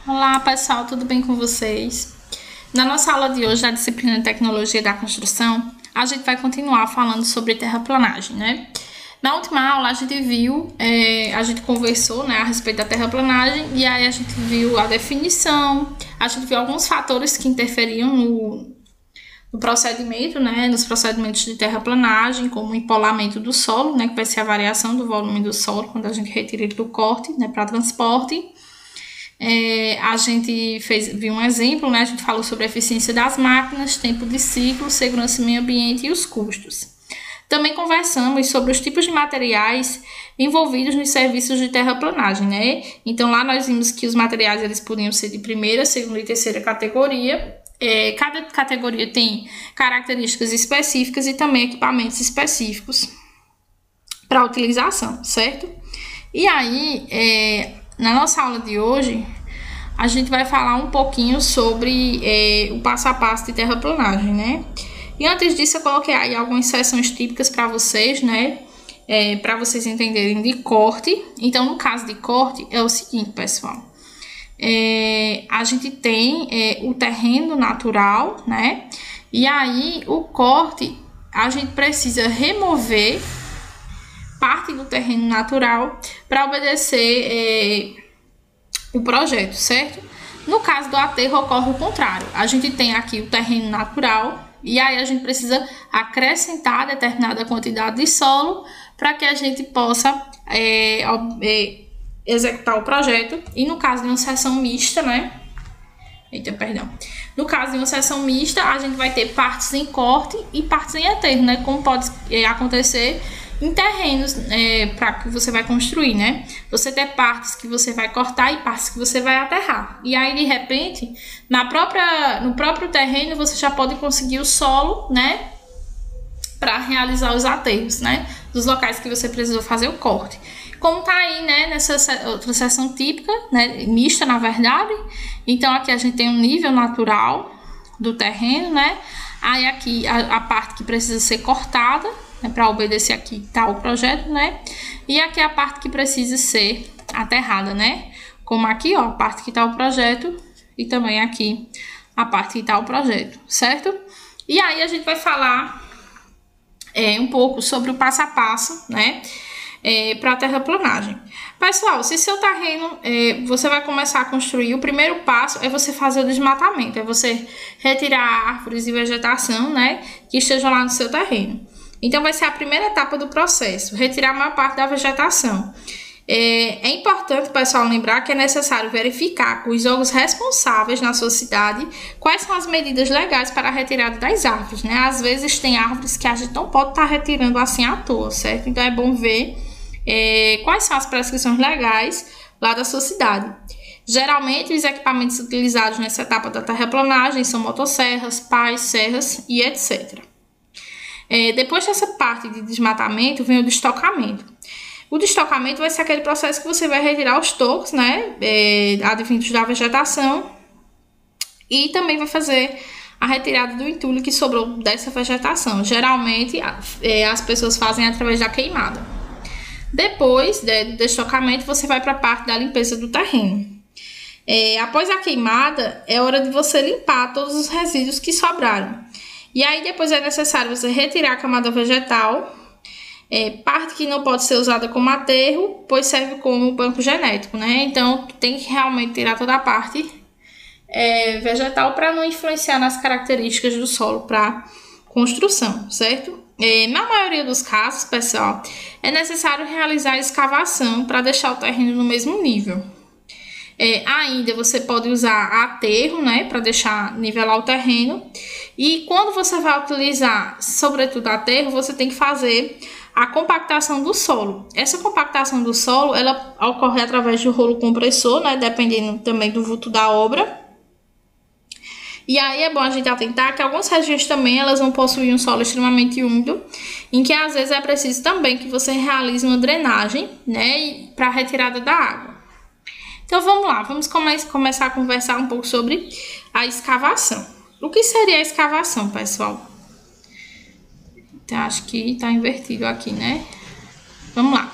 Olá pessoal, tudo bem com vocês? Na nossa aula de hoje, da disciplina de Tecnologia da Construção, a gente vai continuar falando sobre terraplanagem, né? Na última aula a gente viu, a gente conversou, né, a respeito da terraplanagem e aí a gente viu a definição, a gente viu alguns fatores que interferiam no procedimento, né, nos procedimentos de terraplanagem, como o empolamento do solo, né, que vai ser a variação do volume do solo quando a gente retira ele do corte, né, para transporte. A gente viu um exemplo, né? A gente falou sobre a eficiência das máquinas, tempo de ciclo, segurança do meio ambiente e os custos. Também conversamos sobre os tipos de materiais envolvidos nos serviços de terraplanagem, né? Então lá nós vimos que os materiais eles podiam ser de primeira, segunda e terceira categoria. Cada categoria tem características específicas e também equipamentos específicos para utilização, certo? E aí, na nossa aula de hoje, a gente vai falar um pouquinho sobre o passo a passo de terraplanagem, né? E antes disso, eu coloquei aí algumas seções típicas para vocês, né? Para vocês entenderem de corte. Então, no caso de corte, é o seguinte, pessoal. A gente tem o terreno natural, né? E aí, o corte, a gente precisa remover parte do terreno natural para obedecer o projeto, certo? No caso do aterro ocorre o contrário. A gente tem aqui o terreno natural e aí a gente precisa acrescentar determinada quantidade de solo para que a gente possa executar o projeto. E no caso de uma seção mista, né? No caso de uma seção mista, a gente vai ter partes em corte e partes em aterro, né? Como pode acontecer em terrenos para que você vai construir, né? Você tem partes que você vai cortar e partes que você vai aterrar. E aí, de repente, no próprio terreno, você já pode conseguir o solo, né? Para realizar os aterros, né? Dos locais que você precisou fazer o corte. Como tá aí, né? Nessa outra seção típica, né? Mista, na verdade. Então, aqui a gente tem um nível natural do terreno, né? Aí, aqui, a parte que precisa ser cortada, para obedecer aqui tá o projeto, né? E aqui a parte que precisa ser aterrada, né? Como aqui, ó, a parte que tá o projeto e também aqui a parte que tá o projeto, certo? E aí a gente vai falar um pouco sobre o passo a passo, né? Para terraplanagem. Pessoal, se seu terreno você vai começar a construir, o primeiro passo é você fazer o desmatamento, é você retirar árvores e vegetação, né? Que estejam lá no seu terreno. Então, vai ser a primeira etapa do processo, retirar a maior parte da vegetação. É importante, pessoal, lembrar que é necessário verificar com os órgãos responsáveis na sua cidade quais são as medidas legais para a retirada das árvores, né? Às vezes tem árvores que a gente não pode estar retirando assim à toa, certo? Então, é bom ver quais são as prescrições legais lá da sua cidade. Geralmente, os equipamentos utilizados nessa etapa da terraplanagem são motosserras, pás, serras e etc. Depois dessa parte de desmatamento, vem o destocamento. O destocamento vai ser aquele processo que você vai retirar os tocos, né, advindos da vegetação, e também vai fazer a retirada do entulho que sobrou dessa vegetação. Geralmente, as pessoas fazem através da queimada. Depois do destocamento, você vai para a parte da limpeza do terreno. Após a queimada, é hora de você limpar todos os resíduos que sobraram. E aí depois é necessário você retirar a camada vegetal, parte que não pode ser usada como aterro, pois serve como banco genético, né? Então tem que realmente tirar toda a parte vegetal para não influenciar nas características do solo para construção, certo? Na maioria dos casos, pessoal, é necessário realizar a escavação para deixar o terreno no mesmo nível. Ainda você pode usar aterro, né, para nivelar o terreno. E quando você vai utilizar, sobretudo aterro, você tem que fazer a compactação do solo. Essa compactação do solo, ela ocorre através do rolo compressor, né, dependendo também do vulto da obra. E aí é bom a gente atentar que algumas regiões também elas vão possuir um solo extremamente úmido, em que às vezes é preciso também que você realize uma drenagem, né, para a retirada da água. Então, vamos lá, vamos começar a conversar um pouco sobre a escavação. O que seria a escavação, pessoal? Então, acho que está invertido aqui, né? Vamos lá.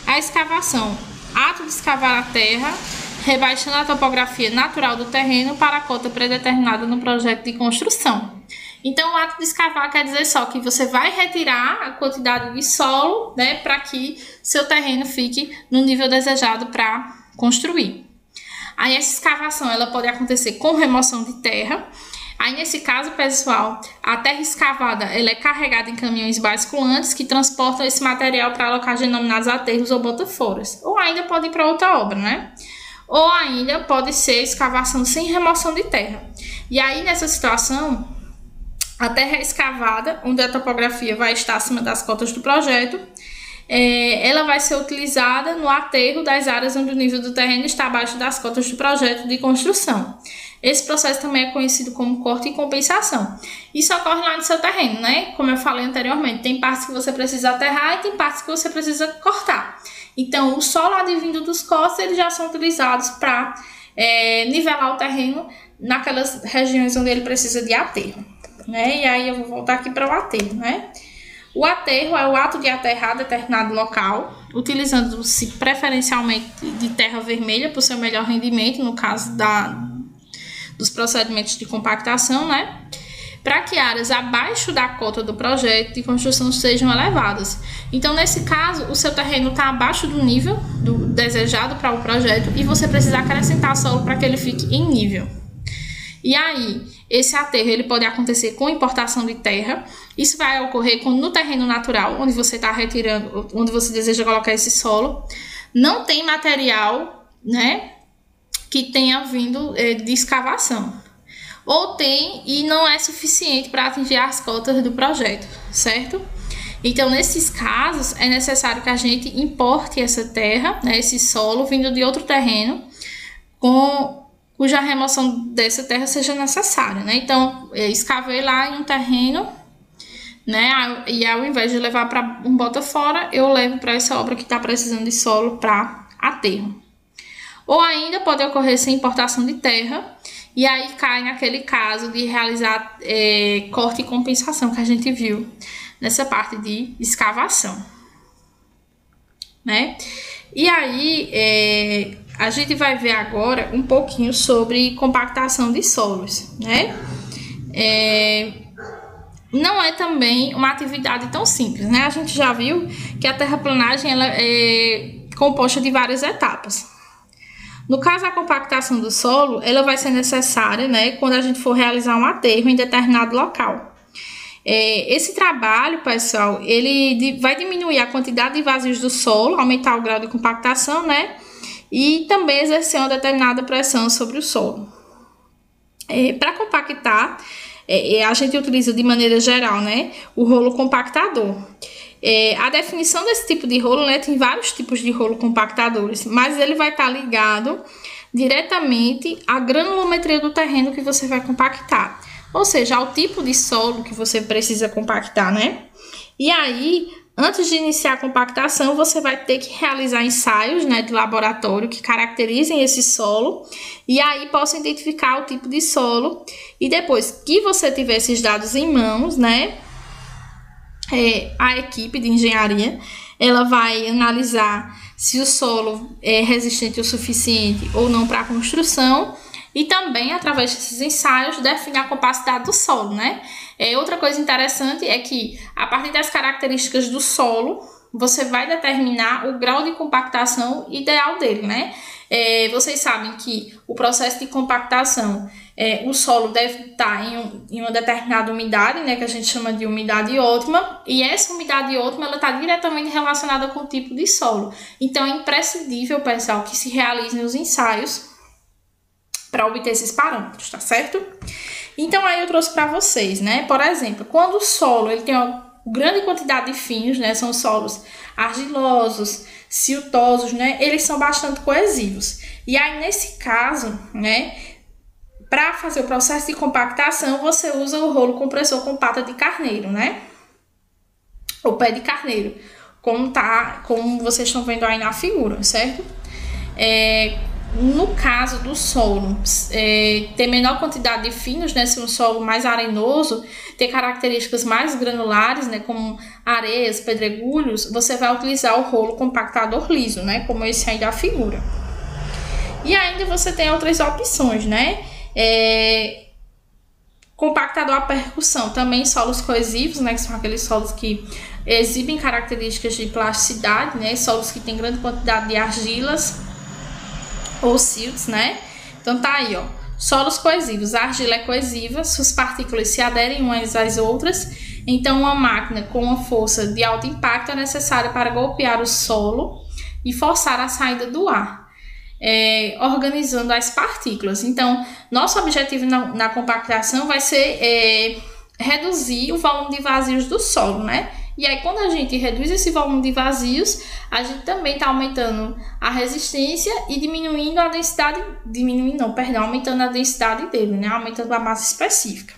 A escavação, ato de escavar a terra rebaixando a topografia natural do terreno para a cota predeterminada no projeto de construção. Então, o ato de escavar quer dizer só que você vai retirar a quantidade de solo, né, para que seu terreno fique no nível desejado para construir. Aí, essa escavação ela pode acontecer com remoção de terra. Aí, nesse caso, pessoal, a terra escavada ela é carregada em caminhões basculantes que transportam esse material para locais denominados aterros ou botaforas. Ou ainda pode ir para outra obra, né? Ou ainda pode ser escavação sem remoção de terra. E aí, nessa situação, a terra escavada, onde a topografia vai estar acima das cotas do projeto, ela vai ser utilizada no aterro das áreas onde o nível do terreno está abaixo das cotas do projeto de construção. Esse processo também é conhecido como corte e compensação. Isso ocorre lá no seu terreno, né? Como eu falei anteriormente, tem partes que você precisa aterrar e tem partes que você precisa cortar. Então, o solo advindo dos cortes, eles já são utilizados para nivelar o terreno naquelas regiões onde ele precisa de aterro. Né? E aí eu vou voltar aqui para o aterro, né? O aterro é o ato de aterrar determinado local, utilizando-se preferencialmente de terra vermelha para o seu melhor rendimento, no caso dos procedimentos de compactação, né? Para que áreas abaixo da cota do projeto de construção sejam elevadas. Então, nesse caso, o seu terreno está abaixo do nível desejado para o projeto e você precisa acrescentar solo para que ele fique em nível. E aí, esse aterro ele pode acontecer com importação de terra. Isso vai ocorrer quando no terreno natural, onde você está retirando, onde você deseja colocar esse solo, não tem material, né, que tenha vindo de escavação. Ou tem e não é suficiente para atingir as cotas do projeto, certo? Então, nesses casos, é necessário que a gente importe essa terra, né, esse solo vindo de outro terreno, cuja remoção dessa terra seja necessária, né? Então, escavei lá em um terreno, né? E ao invés de levar para um bota-fora, eu levo para essa obra que está precisando de solo para aterro. Ou ainda pode ocorrer sem importação de terra, e aí cai naquele caso de realizar corte e compensação que a gente viu nessa parte de escavação, né? E aí, a gente vai ver agora um pouquinho sobre compactação de solos, né? Não é também uma atividade tão simples, né? A gente já viu que a terraplanagem ela é composta de várias etapas. No caso da compactação do solo, ela vai ser necessária, né, quando a gente for realizar um aterro em determinado local. Esse trabalho, pessoal, ele vai diminuir a quantidade de vazios do solo, aumentar o grau de compactação, né? E também exercer uma determinada pressão sobre o solo. Para compactar, a gente utiliza de maneira geral, né, o rolo compactador. A definição desse tipo de rolo, né, tem vários tipos de rolo compactadores, mas ele vai estar ligado diretamente à granulometria do terreno que você vai compactar, ou seja, ao tipo de solo que você precisa compactar, né? E aí, antes de iniciar a compactação, você vai ter que realizar ensaios, né, de laboratório que caracterizem esse solo e aí possa identificar o tipo de solo. E depois que você tiver esses dados em mãos, né, a equipe de engenharia ela vai analisar se o solo é resistente o suficiente ou não para a construção e também, através desses ensaios, definir a capacidade do solo, né? Outra coisa interessante é que, a partir das características do solo, você vai determinar o grau de compactação ideal dele, né? Vocês sabem que o processo de compactação, o solo deve estar em uma determinada umidade, né, que a gente chama de umidade ótima, e essa umidade ótima ela está diretamente relacionada com o tipo de solo. Então, é imprescindível, pessoal, que se realizem os ensaios para obter esses parâmetros, tá certo? Então, aí eu trouxe para vocês, né, por exemplo, quando o solo ele tem uma grande quantidade de finos, né, são solos argilosos, siltosos, né, eles são bastante coesivos. E aí, nesse caso, né, para fazer o processo de compactação, você usa o rolo compressor com pata de carneiro, né? Ou pé de carneiro, como vocês estão vendo aí na figura, certo? No caso do solo, ter menor quantidade de finos, né? Ser um solo mais arenoso, ter características mais granulares, né? Como areias, pedregulhos, você vai utilizar o rolo compactador liso, né? Como esse aí da figura. E ainda você tem outras opções, né? Compactador a percussão, também solos coesivos, né? Que são aqueles solos que exibem características de plasticidade, né? Solos que têm grande quantidade de argilas ou silts, né? Então tá aí, ó. Solos coesivos. A argila é coesiva, suas partículas se aderem umas às outras. Então, uma máquina com uma força de alto impacto é necessária para golpear o solo e forçar a saída do ar, organizando as partículas. Então, nosso objetivo na compactação vai ser reduzir o volume de vazios do solo, né? E aí, quando a gente reduz esse volume de vazios, a gente também está aumentando a resistência e diminuindo a densidade, aumentando a densidade dele, né? Aumentando a massa específica.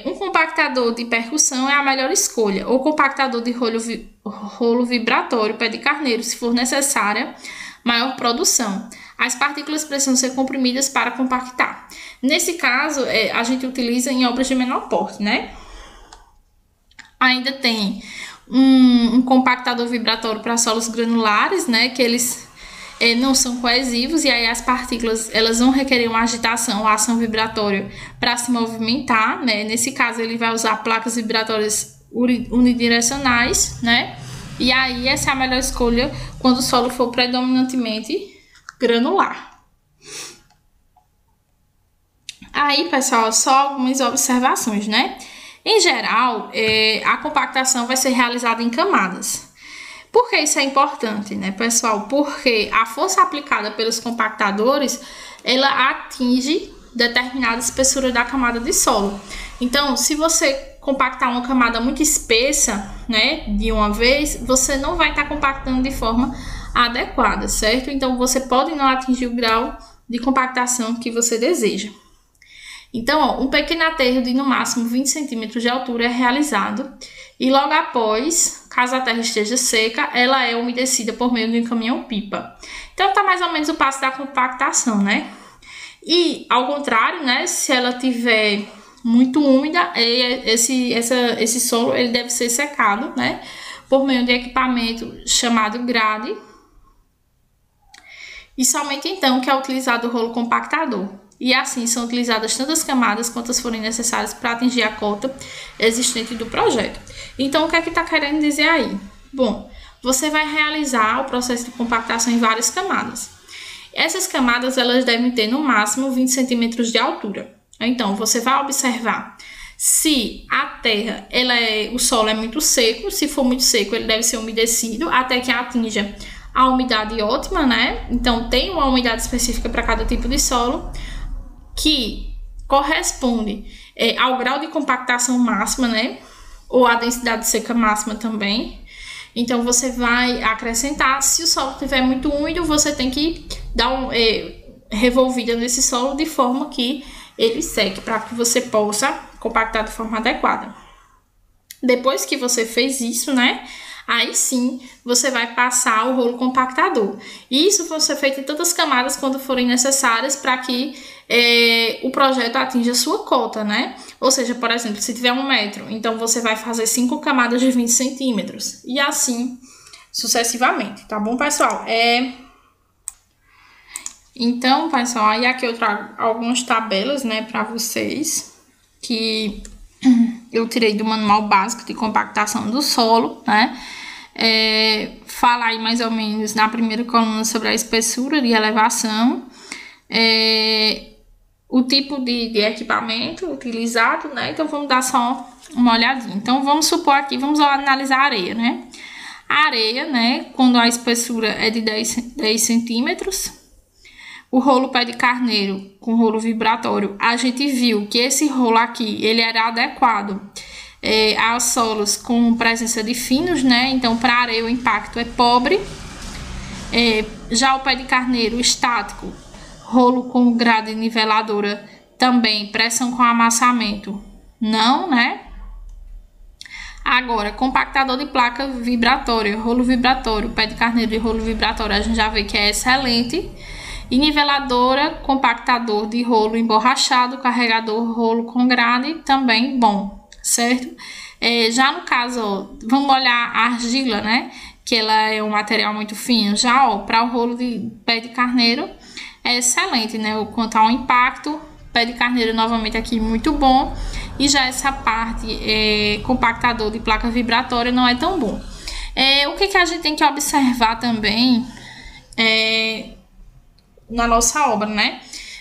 Um compactador de percussão é a melhor escolha, ou compactador de rolo vibratório, pé de carneiro, se for necessária maior produção. As partículas precisam ser comprimidas para compactar. Nesse caso, a gente utiliza em obras de menor porte, né? Ainda tem um compactador vibratório para solos granulares, né? Que eles não são coesivos e aí as partículas elas vão requerer uma agitação ou ação vibratória para se movimentar, né? Nesse caso, ele vai usar placas vibratórias unidirecionais, né? E aí essa é a melhor escolha quando o solo for predominantemente granular. Aí, pessoal, só algumas observações, né? Em geral, a compactação vai ser realizada em camadas. Por que isso é importante, né, pessoal? Porque a força aplicada pelos compactadores, ela atinge determinada espessura da camada de solo. Então, se você compactar uma camada muito espessa, né, de uma vez, você não vai estar compactando de forma adequada, certo? Então, você pode não atingir o grau de compactação que você deseja. Então, ó, um pequeno aterro de no máximo 20 centímetros de altura é realizado e logo após, caso a terra esteja seca, ela é umedecida por meio de um caminhão-pipa. Então, tá mais ou menos o passo da compactação, né? E, ao contrário, né, se ela tiver muito úmida, esse solo ele deve ser secado, né, por meio de equipamento chamado grade. E somente então que é utilizado o rolo compactador. E assim são utilizadas tantas camadas quantas forem necessárias para atingir a cota existente do projeto. Então, o que é que está querendo dizer aí? Bom, você vai realizar o processo de compactação em várias camadas. Essas camadas elas devem ter no máximo 20 centímetros de altura. Então, você vai observar se a terra, o solo é muito seco. Se for muito seco, ele deve ser umedecido até que atinja a umidade ótima, né? Então, tem uma umidade específica para cada tipo de solo, que corresponde ao grau de compactação máxima, né? Ou a densidade seca máxima também. Então, você vai acrescentar. Se o solo estiver muito úmido, você tem que dar uma revolvida nesse solo de forma que ele seque, para que você possa compactar de forma adequada. Depois que você fez isso, né? Aí sim, você vai passar o rolo compactador. E isso vai ser feito em tantas camadas quanto forem necessárias para que o projeto atinja a sua cota, né? Ou seja, por exemplo, se tiver 1 metro, então você vai fazer 5 camadas de 20 centímetros. E assim, sucessivamente, tá bom, pessoal? Então, pessoal, aí aqui eu trago algumas tabelas, né, para vocês, que eu tirei do Manual Básico de Compactação do Solo, né? Fala aí mais ou menos na primeira coluna sobre a espessura de elevação, o tipo de equipamento utilizado, né? Então, vamos dar só uma olhadinha. Então, vamos supor aqui, vamos analisar a areia, né? A areia, né, quando a espessura é de 10 centímetros, o rolo pé de carneiro com rolo vibratório, a gente viu que esse rolo aqui, ele era adequado aos solos com presença de finos, né? Então, para a areia o impacto é pobre. Já o pé de carneiro estático, rolo com grade niveladora, também pressão com amassamento, não, né? Agora, compactador de placa vibratória, rolo vibratório, pé de carneiro de rolo vibratório, a gente já vê que é excelente. E niveladora, compactador de rolo emborrachado, carregador rolo com grade, também bom, certo? Já no caso, ó, vamos olhar a argila, né? que ela é um material muito fino. Já, ó, para o rolo de pé de carneiro é excelente, né? Quanto ao impacto, pé de carneiro novamente aqui muito bom. E já essa parte compactador de placa vibratória não é tão bom. O que a gente tem que observar também na nossa obra, né?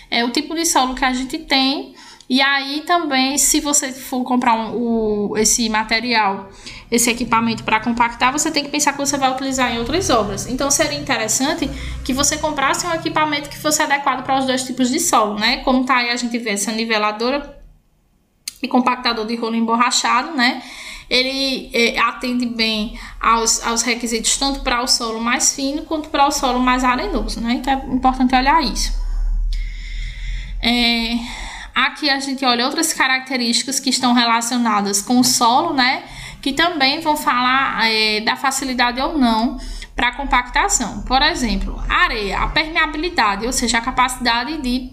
É o tipo de solo que a gente tem. E aí também, se você for comprar esse material, esse equipamento para compactar, você tem que pensar que você vai utilizar em outras obras. Então seria interessante que você comprasse um equipamento que fosse adequado para os dois tipos de solo, né? Como tá aí, a gente vê essa niveladora e compactador de rolo emborrachado, né? Ele atende bem aos requisitos tanto para o solo mais fino quanto para o solo mais arenoso, né? Então é importante olhar isso. Aqui a gente olha outras características que estão relacionadas com o solo, né? Que também vão falar da facilidade ou não para compactação. Por exemplo, areia, a permeabilidade, ou seja, a capacidade de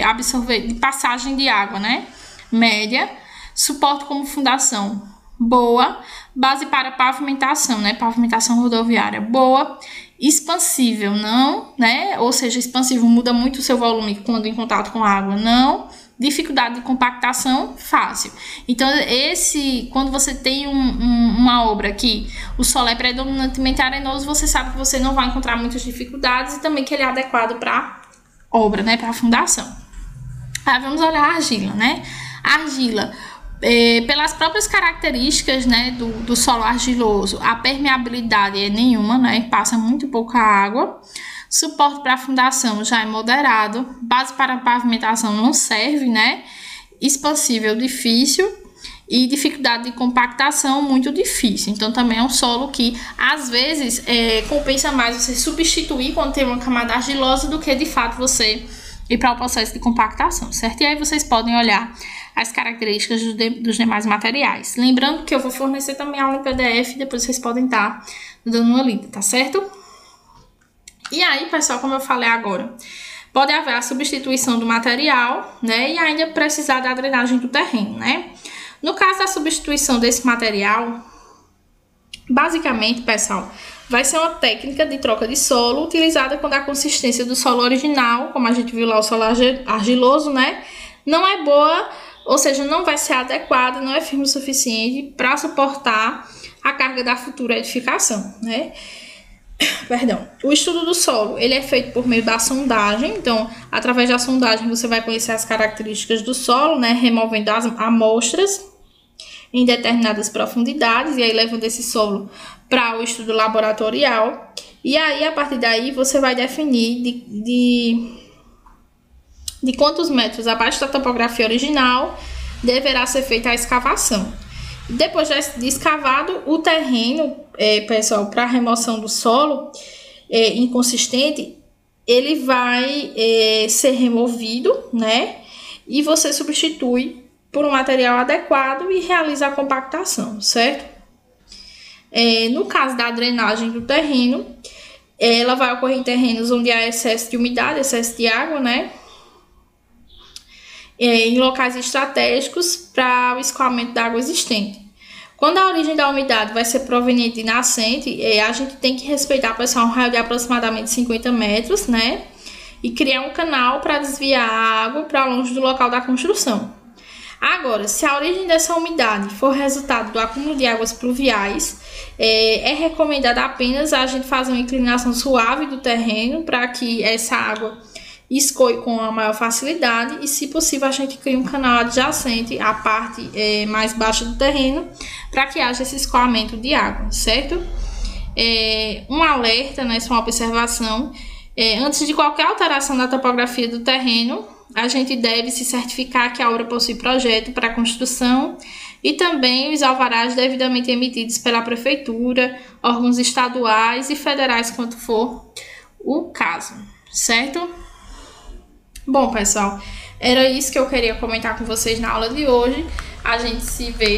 absorver, de passagem de água, né? Média, suporte como fundação, boa, base para pavimentação, né? Pavimentação rodoviária, boa, expansível, não, né? Ou seja, expansível muda muito o seu volume quando em contato com a água, não. Dificuldade de compactação, fácil. Então, quando você tem uma obra que o solo é predominantemente arenoso, você sabe que você não vai encontrar muitas dificuldades e também que ele é adequado para obra, né? Para fundação. Aí vamos olhar a argila, né? A argila, pelas próprias características, né, do solo argiloso, a permeabilidade é nenhuma, né? Passa muito pouca água. Suporte para fundação já é moderado. Base para pavimentação não serve, né? Expansível, difícil. E dificuldade de compactação, muito difícil. Então, também é um solo que, às vezes, compensa mais você substituir quando tem uma camada argilosa do que, de fato, você ir para o processo de compactação, certo? E aí, vocês podem olhar as características dos demais materiais. Lembrando que eu vou fornecer também aula em PDF, depois vocês podem estar dando uma lida, tá certo? E aí, pessoal, como eu falei agora, pode haver a substituição do material, né? E ainda precisar da drenagem do terreno, né? No caso da substituição desse material, basicamente, pessoal, vai ser uma técnica de troca de solo utilizada quando a consistência do solo original, como a gente viu lá, o solo argiloso, né? Não é boa, ou seja, não vai ser adequada, não é firme o suficiente para suportar a carga da futura edificação, né? Perdão. O estudo do solo, ele é feito por meio da sondagem. Então, através da sondagem, você vai conhecer as características do solo, né? Removendo as amostras em determinadas profundidades e aí levando esse solo para o estudo laboratorial. E aí, a partir daí, você vai definir de quantos metros abaixo da topografia original deverá ser feita a escavação. Depois de escavado o terreno, pessoal, para remoção do solo inconsistente, ele vai ser removido, né? E você substitui por um material adequado e realiza a compactação, certo? No caso da drenagem do terreno, ela vai ocorrer em terrenos onde há excesso de umidade, excesso de água, né? Em locais estratégicos para o escoamento da água existente. Quando a origem da umidade vai ser proveniente de nascente, a gente tem que respeitar, pessoal, um raio de aproximadamente 50 metros, né? E criar um canal para desviar a água para longe do local da construção. Agora, se a origem dessa umidade for resultado do acúmulo de águas pluviais, é recomendado apenas a gente fazer uma inclinação suave do terreno para que essa água escoe com a maior facilidade e, se possível, a gente cria um canal adjacente à parte mais baixa do terreno para que haja esse escoamento de água, certo? Um alerta, né, uma observação, antes de qualquer alteração da topografia do terreno, a gente deve se certificar que a obra possui projeto para construção e também os alvarás devidamente emitidos pela prefeitura, órgãos estaduais e federais, quanto for o caso, certo? Bom, pessoal, era isso que eu queria comentar com vocês na aula de hoje. A gente se vê